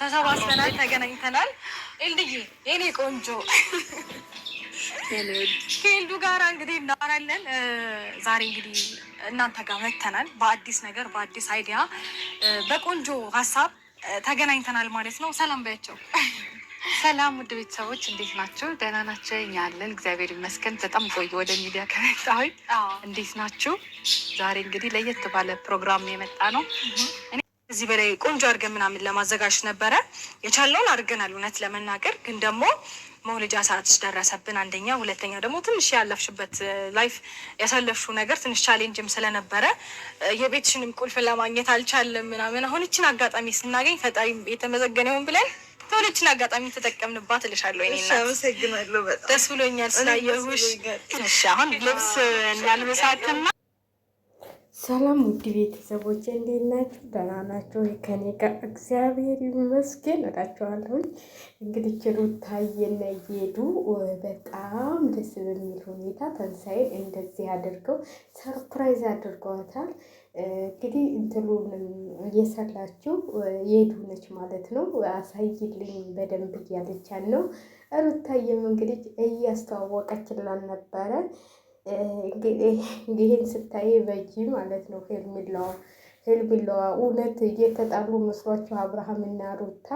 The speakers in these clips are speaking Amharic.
ተሰባስበናል፣ ተገናኝተናል። ኤልድዬ የኔ ቆንጆ ከኤልዱ ጋር እንግዲህ እናወራለን። ዛሬ እንግዲህ እናንተ ጋር መተናል በአዲስ ነገር፣ በአዲስ አይዲያ፣ በቆንጆ ሀሳብ ተገናኝተናል ማለት ነው። ሰላም ባያቸው። ሰላም ውድ ቤተሰቦች እንዴት ናችሁ? ደህና ናቸው? እኛ አለን እግዚአብሔር ይመስገን። በጣም ቆየ ወደ ሚዲያ ከመጣሁኝ። እንዴት ናችሁ? ዛሬ እንግዲህ ለየት ባለ ፕሮግራም የመጣ ነው። እዚህ በላይ ቆንጆ አድርገን ምናምን ለማዘጋጀት ነበረ የቻልነውን አድርገናል። እውነት ለመናገር ግን ደግሞ መውለጃ ሰዓትሽ ደረሰብን። አንደኛ፣ ሁለተኛ ደግሞ ትንሽ ያለፍሽበት ላይፍ ያሳለፍሽው ነገር ትንሽ ቻሌንጅም ስለነበረ የቤትሽንም ቁልፍ ለማግኘት አልቻለም ምናምን። አሁን እችን አጋጣሚ ስናገኝ ፈጣሪ የተመሰገነውን ብለን ተወለችን አጋጣሚ ተጠቀምንባት እልሻለሁ። እኔ እና አመሰግናለሁ። በጣም ደስ ብሎኛል ስላየሁሽ። እሺ አሁን ልብስ እናልብሳትና ሰላም ውድ ቤተሰቦች እንዴት ናችሁ? ደህና ናችሁ? ከኔ ጋር እግዚአብሔር ይመስገን እላችኋለሁኝ። እንግዲህ ሩታዬና እየሄዱ በጣም ደስ በሚል ሁኔታ ተንሳኤን እንደዚህ አድርገው ሰርፕራይዝ አድርገዋታል። እንግዲህ እንትሉንም እየሰላችሁ የሄዱ ነች ማለት ነው። አሳይልኝ በደንብ እያለቻን ነው። ሩታዬም እንግዲህ እያስተዋወቀችላን ነበረ። ይህን ስታይ በጂ ማለት ነው። ሄልሚላዋ እውነት እየተጣሉ መስሏቸው አብርሃም እና ሩታ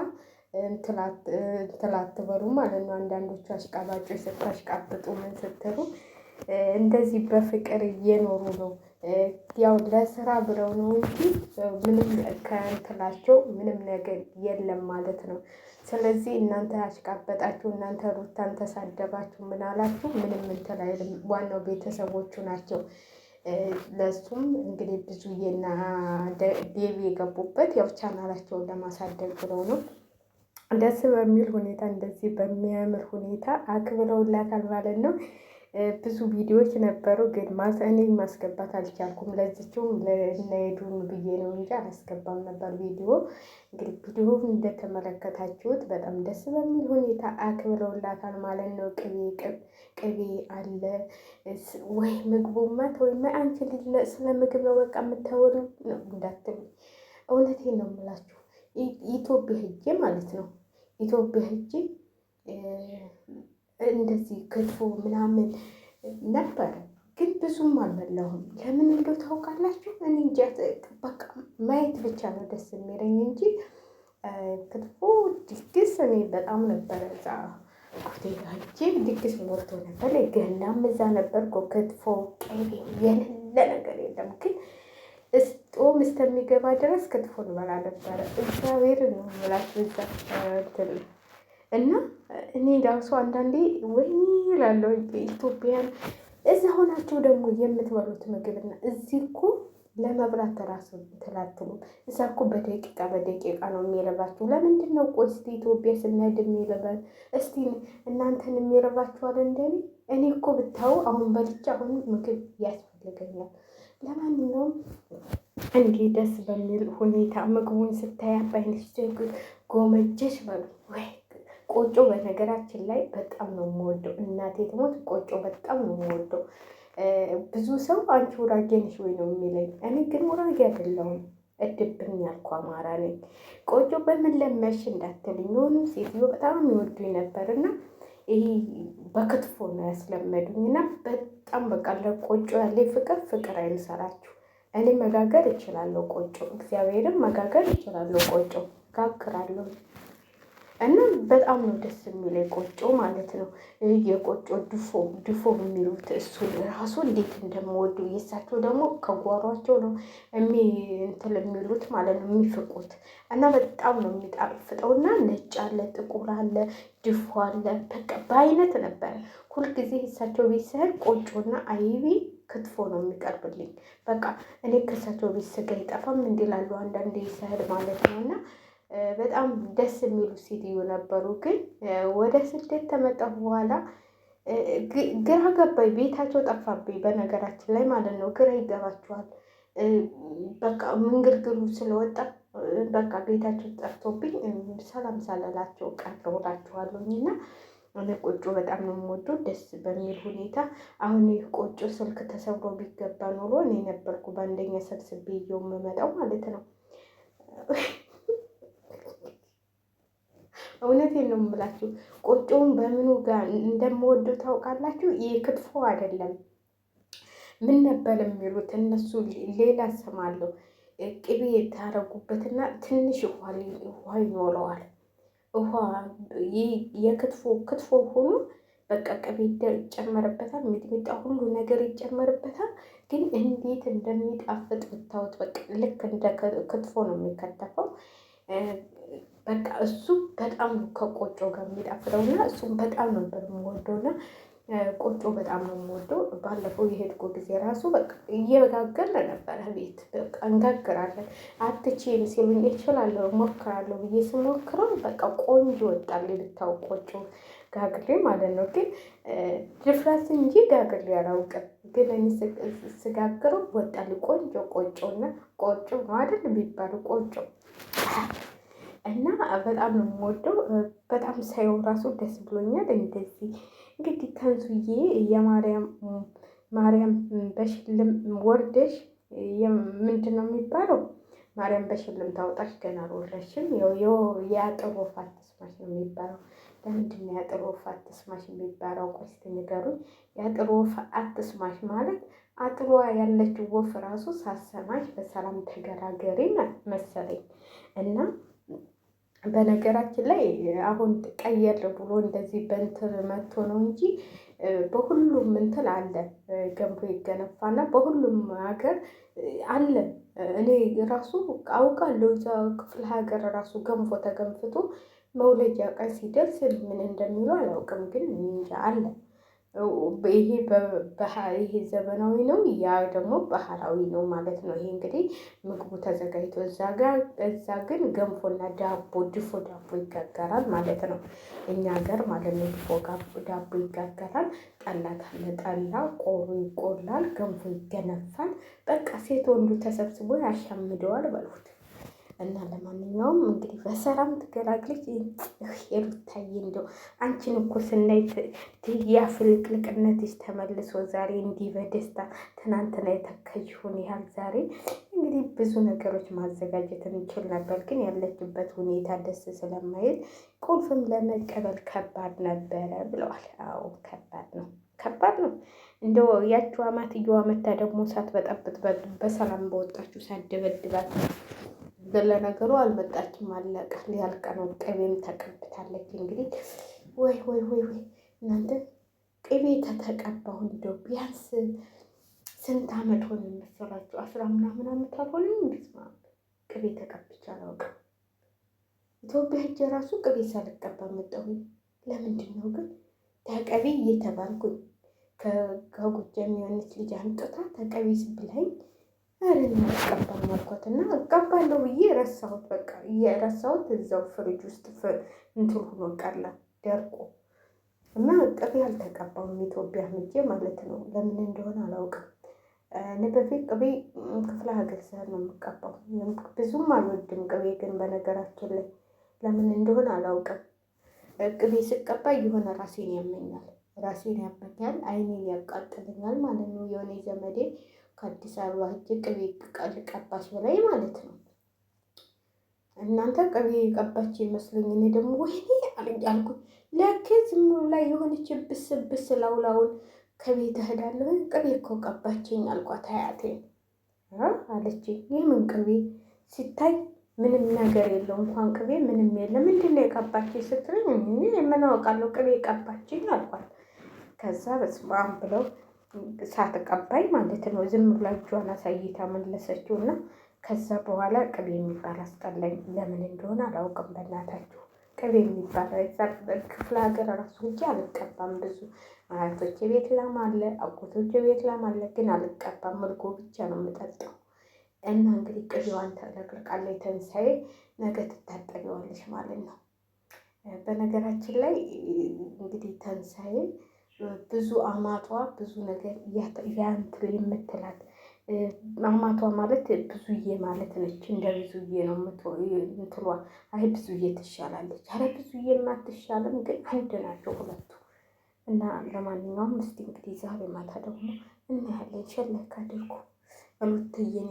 እንትላትበሉ ማለት ነው። አንዳንዶቹ አሽቃባጮች ስታሽቃብጡ ምን ስትሉ እንደዚህ በፍቅር እየኖሩ ነው። ያው ለስራ ብለው ነው እንጂ ምንም ከእንትላቸው ምንም ነገር የለም ማለት ነው። ስለዚህ እናንተ አሽቃበጣችሁ፣ እናንተ ሩታን ተሳደባችሁ፣ ምን አላችሁ? ምንም እንትን አይልም። ዋናው ቤተሰቦቹ ናቸው። ለሱም እንግዲህ ብዙዬና ዴቪ የገቡበት ያው ቻናላቸውን ለማሳደግ ብለው ነው። ደስ በሚል ሁኔታ እንደዚህ በሚያምር ሁኔታ አክብረውላታል ማለት ነው። ብዙ ቪዲዮዎች ነበሩ ግን እኔ ማስገባት አልቻልኩም። ለዚችውም ለነሄዱን ብዬ ነው እንጂ አላስገባም ነበር ቪዲዮ። እንግዲህ ቪዲዮውን እንደተመለከታችሁት በጣም ደስ በሚል ሁኔታ አክብረውላታል ማለት ነው። ቅቤ አለ ወይ ምግቡማ ወይም አንቺ ስለ ምግብ ነው በቃ የምታወሩ ነው እንዳትሉ፣ እውነቴን ነው የምላችሁ። ኢትዮጵያ ሄጄ ማለት ነው ኢትዮጵያ ሄጄ እንደዚህ ክትፎ ምናምን ነበረ ግን ብዙም አልበላሁም። ለምን እንደው ታውቃላችሁ? እኔ እንጃ በቃ ማየት ብቻ ነው ደስ የሚለኝ እንጂ ክትፎ ድግስ እኔ በጣም ነበረ እዛ ሆቴላቼ ድግስ ሞልቶ ነበር። ገናም እዛ ነበር። ክትፎ ቅቤ የሌለ ነገር የለም። ግን ጾም እስከሚገባ ድረስ ክትፎ እንበላ ነበረ። እግዚአብሔር ነው የምላችሁ እዛ እና እኔ ራሱ አንዳንዴ ወይኔ እላለሁ ኢትዮጵያን እዛ ሆናችሁ ደግሞ የምትበሉት ምግብና እዚህ እኮ ለመብላት ራሱ ትላትሉ። እዛ እኮ በደቂቃ ነው የሚረባችሁ። ለምንድን ነው ቆይ እስቲ ኢትዮጵያ ስንሄድ የሚረባል? እስቲ እናንተን የሚረባችኋል እንደኔ? እኔ እኮ ብታዩ አሁን በልቻ አሁን ምግብ ያስፈልገኛል። ለማንኛውም እንዲህ ደስ በሚል ሁኔታ ምግቡን ስታያ ባይነሽ ጎመጀሽ በሉ ወይ ቆጮ በነገራችን ላይ በጣም ነው የምወደው። እናቴ ትሞት ቆጮ በጣም ነው የምወደው። ብዙ ሰው አንቺ ውራጌ ነሽ ወይ ነው የሚለኝ። እኔ ግን ውራጌ አይደለሁም፣ እድብኝ ያልኩ አማራ ነኝ። ቆጮ በምን ለመሽ እንዳትልኝ፣ የሆኑ ሴትዮ በጣም ይወዱኝ ነበር እና ይሄ በክትፎ ነው ያስለመዱኝ እና በጣም በቃ ለቆጮ ያለኝ ፍቅር አይንሰራችሁ። እኔ መጋገር እችላለሁ ቆጮ፣ እግዚአብሔርም መጋገር እችላለሁ ቆጮ ጋግራለሁ። እና በጣም ነው ደስ የሚለኝ ቆጮ ማለት ነው። የቆጮ ድፎ የሚሉት እሱ ራሱ እንዴት እንደምወዱ የእሳቸው ደግሞ ከጓሯቸው ነው እንትን የሚሉት ማለት ነው የሚፍቁት። እና በጣም ነው የሚጣፍጠው። እና ነጭ አለ፣ ጥቁር አለ፣ ድፎ አለ። በቃ በአይነት ነበረ። ሁልጊዜ እሳቸው ቤት ስሄድ ቆጮና አይቢ ክትፎ ነው የሚቀርብልኝ። በቃ እኔ ከእሳቸው ቤት ስጋ ይጠፋም እንዲላሉ አንዳንዴ ስሄድ ማለት ነው። እና በጣም ደስ የሚሉ ሴትዮ ነበሩ። ግን ወደ ስደት ተመጣሁ በኋላ ግራ ገባኝ። ቤታቸው ጠፋብኝ በነገራችን ላይ ማለት ነው። ግራ ይገባቸዋል። በቃ ምንግርግሩ ስለወጣ በቃ ቤታቸው ጠፍቶብኝ ሰላም ሳለላቸው ቀረውላቸዋለሁኝ። እና እኔ ቆጮ በጣም ነው የምወደው ደስ በሚል ሁኔታ። አሁን ይህ ቆጮ ስልክ ተሰብሮ ቢገባ ኖሮ እኔ ነበርኩ በአንደኛ ሰብስቤ ይዤው የምመጣው ማለት ነው። እውነቴን ነው የምላችሁ። ቆጮውን በምኑ ጋር እንደምወደው ታውቃላችሁ? ይህ ክትፎ አይደለም። ምን ነበር የሚሉት እነሱ? ሌላ ስም አለው። ቅቤ ታረጉበትና ትንሽ ውሃ ይኖረዋል። ውሃ ክትፎ ሆኖ በቃ ቅቤ ይጨመርበታል፣ ሚጥሚጣ ሁሉ ነገር ይጨመርበታል። ግን እንዴት እንደሚጣፍጥ ብታዩት። በቃ ልክ እንደ ክትፎ ነው የሚከተፈው። በቃ እሱ በጣም ነው ከቆጮ ጋር የሚጣፍጠው እና እሱም በጣም ነበር የምወደው እና ቆጮ በጣም ነው የምወደው። ባለፈው የሄድኩ ጊዜ ራሱ በቃ እየጋገርን ነበረ ቤት በቃ እንጋግራለን። አትችይም ሲሉኝ እችላለሁ ሞክራለሁ ብዬ ስሞክረው በቃ ቆንጆ ወጣል። ብታው ቆጮ ጋግሬ ማለት ነው። ግን ድፍረት እንጂ ጋግሬ አላውቅም። ግን እኔ ስጋግረው ወጣል ቆንጆ ቆጮና ቆጮ ነው አይደል የሚባለው ቆጮ እና በጣም ነው የምወደው። በጣም ሳየው ራሱ ደስ ብሎኛል። እንደዚህ እንግዲህ ተንሱዬ ማርያም በሽልም ወርደሽ ምንድን ነው የሚባለው? ማርያም በሽልም ታውጣሽ፣ ገና አልወረድሽም። የአጥር ወፍ አትስማሽ ነው የሚባለው። ለምንድን ነው የአጥር ወፍ አትስማሽ የሚባለው? ቆይ እስኪ ንገሩኝ። የአጥር ወፍ አትስማሽ ማለት አጥሯ ያለችው ወፍ ራሱ ሳሰማሽ በሰላም ተገራገሪ መሰለኝ እና በነገራችን ላይ አሁን ቀየር ብሎ እንደዚህ በእንትን መጥቶ ነው እንጂ በሁሉም እንትን አለ። ገንፎ ይገነፋና በሁሉም ሀገር አለ። እኔ ራሱ አውቃለሁ። እዛ ክፍለ ሀገር ራሱ ገንፎ ተገንፍቶ መውለጃ ቀን ሲደርስ ምን እንደሚሉ አላውቅም፣ ግን እንጃ አለ። ይሄ ዘመናዊ ነው፣ ያ ደግሞ ባህላዊ ነው ማለት ነው። ይሄ እንግዲህ ምግቡ ተዘጋጅቶ እዛ ግን ገንፎና ዳቦ ድፎ ዳቦ ይጋገራል ማለት ነው። እኛ ሀገር ማለት ነው ድፎ ዳቦ ይጋገራል። ጠላ ካለ ጠላ ቆሎ ይቆላል፣ ገንፎ ይገነፋል። በቃ ሴት ወንዱ ተሰብስቦ ያሻምደዋል በሉት። እና ለማንኛውም እንግዲህ በሰላም ትገላግለች። ሩታዬ እንደው አንቺን እኮ ስናይ ያ ፍልቅልቅነትሽ ተመልሶ ዛሬ እንዲህ በደስታ ትናንትና የተከዥውን ያህል ዛሬ እንግዲህ ብዙ ነገሮች ማዘጋጀት እንችል ነበር፣ ግን ያለችበት ሁኔታ ደስ ስለማይል ቁልፍም ለመቀበል ከባድ ነበረ ብለዋል። አዎ ከባድ ነው። እንደው ያችው አማትየዋ መታ ደግሞ ሳትበጠብጥ በሰላም በወጣችሁ ሳትደበድባት ለነገሩ አልመጣችም፣ አለቀ ሊያልቅ ነው። ቅቤም ተቀብታለች። እንግዲህ ወይ እናንተ ቅቤ ተተቀባሁ እንደው ቢያንስ ስንት ዓመት ሆነ መሰላችሁ? 10 ምናምን ዓመት አልሆነም። እንዴት ነው ቅቤ ተቀብቼ አላውቅም። ኢትዮጵያ ሄጄ ራሱ ቅቤ ሳልቀባ መጣሁኝ። ለምንድን ነው ግን ተቀቢ እየተባልኩኝ ከጎጃም የሆነች ልጅ አንጥታ ተቀቢ ስብላኝ ኧረ አልቀባም አልኳት እና እቀባለሁ ብዬ ረሳሁት። በቃ እየረሳሁት እዛው ፍሪጅ ውስጥ እንትን ሆኖ ቀላ ደርቆ እና ቅቤ አልተቀባውም ኢትዮጵያ ሄጄ ማለት ነው። ለምን እንደሆነ አላውቅም። እኔ በፊት ቅቤ ክፍለ ሀገር ስሄድ ነው የምቀባው። ብዙም አልወድም ቅቤ ግን በነገራችን ላይ ለምን እንደሆነ አላውቅም። ቅቤ ስቀባ የሆነ ራሴን ያመኛል፣ አይኔን ያቃጥለኛል ማለት ነው። የሆነ ዘመዴ ከአዲስ አበባ ሄጄ ቅቤ ቀባች በላይ ማለት ነው። እናንተ ቅቤ ቀባች ይመስለኝ። እኔ ደግሞ ወይኔ አልኩ። ለክ ዝም ላይ የሆነች ብስ ላውላውን ከቤት እሄዳለሁ። ቅቤ እኮ ቀባችኝ አልኳት። አያቴን አለችኝ። የምን ቅቤ ሲታይ ምንም ነገር የለው እንኳን ቅቤ ምንም የለም። ምንድን ነው የቀባችኝ ስትለኝ ምን አውቃለሁ ቅቤ ቀባችኝ አልኳት። ከዛ በስመ አብ ብለው ሳትቀባይ ማለት ነው ዝም ብላ እጇን አሳይታ መለሰችው እና ከዛ በኋላ ቅቤ የሚባል አስጠላኝ። ለምን እንደሆነ አላውቅም። በእናታችሁ ቅቤ የሚባል ክፍለ ሀገር ራሱ እንጂ አልቀባም። ብዙ አያቶቼ ቤት ላም አለ፣ አጎቶቼ ቤት ላም አለ፣ ግን አልቀባም። እርጎ ብቻ ነው የምጠጣው። እና እንግዲህ ቅቤዋን ተለቅልቃለች። ተንሳኤ ነገ ትታጠቢዋለሽ ማለት ነው። በነገራችን ላይ እንግዲህ ተንሳኤ ብዙ አማቷ ብዙ ነገር ያንትል የምትላት አማቷ ማለት ብዙዬ ማለት ነች። እንደ ብዙዬ ነው እንትሏ። አይ ብዙዬ ትሻላለች። አረ ብዙዬ አትሻልም፣ ግን አንድ ናቸው ሁለቱ። እና ለማንኛውም እስቲ እንግዲህ ዛሬ ማታ ደግሞ እናያለን። ሸለካ አድርጎ ሩትዬን